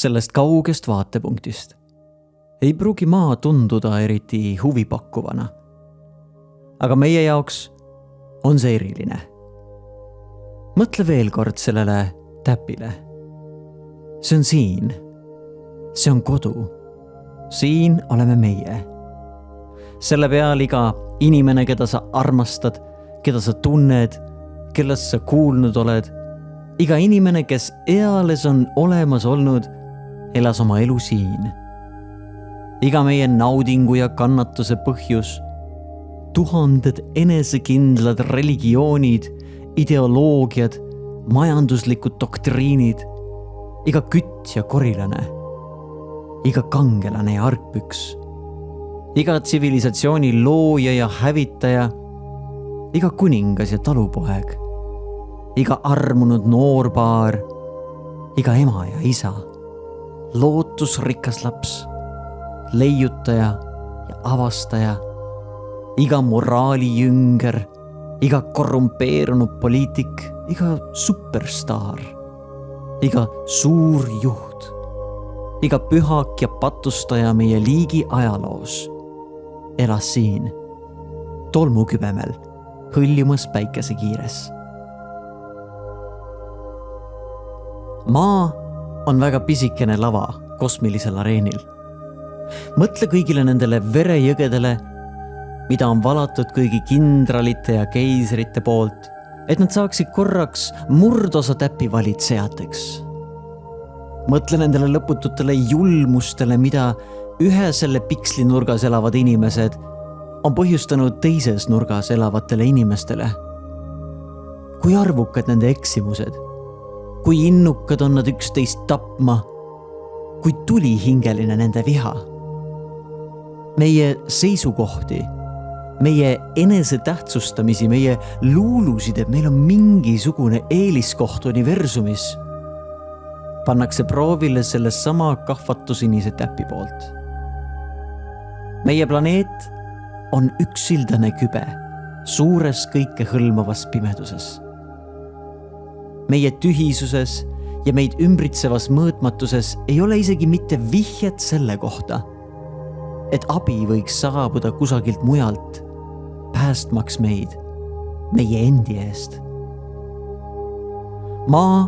sellest kaugest vaatepunktist ei pruugi maa tunduda eriti huvipakkuvana. Aga meie jaoks on see eriline. Mõtle veel kord sellele täpile. See on siin. See on kodu. Siin oleme meie. Selle peal iga inimene, keda sa armastad, keda sa tunned, kellest sa kuulnud oled, iga inimene, kes eales on olemas olnud, elas oma elu siin. Iga meie naudingu ja kannatuse põhjus, tuhanded enesekindlad religioonid, ideoloogiad, majanduslikud doktriinid, iga kütt ja korilane, iga kangelane ja argpüks, iga tsivilisatsiooni looja ja hävitaja, iga kuningas ja talupoeg, iga armunud noorpaar, iga ema ja isa, lootusrikas laps, leiutaja ja avastaja, iga moraalijünger, iga korrumpeerunud poliitik, iga superstaar, iga suur juht, iga pühak ja patustaja meie liigi ajaloos elas siin, tolmukübemel, hõljumas päikesekiires. Maa on väga pisikene lava kosmilisel areenil. Mõtle kõigile nendele verejõgedele, mida on valatud kõigi kindralite ja keisrite poolt, et nad saaksid korraks murdosa täpi valitsejateks. Mõtle nendele lõpututele julmustele, mida ühe selle pikslinurgas elavad inimesed on põhjustanud teises nurgas elavatele inimestele. Kui arvukad nende eksimused, kui innukad on nad üksteist tapma, kui tulihingeline nende viha. Meie seisukohti, meie enesetähtsustamisi, meie luulusid, et meil on mingisugune eeliskoht universumis, pannakse proovile selle sama kahvatusinise täpi poolt. Meie planeet on üksildane kübe suures kõike hõlmavas pimeduses. Meie tühisuses ja meid ümbritsevas mõõtmatuses ei ole isegi mitte vihjet selle kohta, et abi võiks saabuda kusagilt mujalt, päästmaks meid meie endi eest. Maa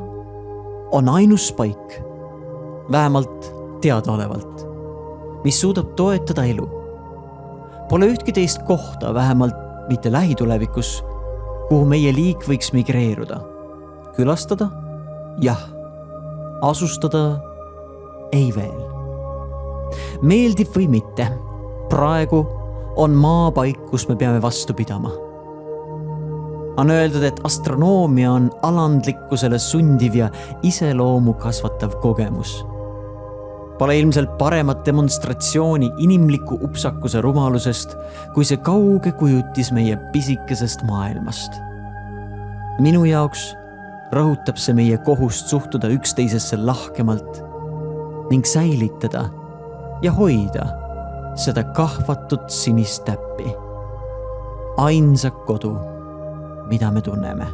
on ainus paik, vähemalt teadaolevalt, mis suudab toetada elu. Pole ühtki teist kohta, vähemalt mitte lähitulevikus, kuhu meie liik võiks migreeruda. Külastada? Jah. Asustada? Ei veel. Meeldib või mitte, praegu on maa paik, kus me peame vastu pidama. On öeldud, et astronoomia on alandlikkusele sundiv ja iseloomu kasvatav kogemus. Pole ilmselt paremat demonstratsiooni inimliku upsakuse rumalusest, kui see kauge kujutis meie pisikesest maailmast. Minu jaoks rõhutab see meie kohust suhtuda üksteisesse lahkemalt ning säilitada ja hoida seda kahvatut sinist täppi. Ainsa kodu, mida me tunneme.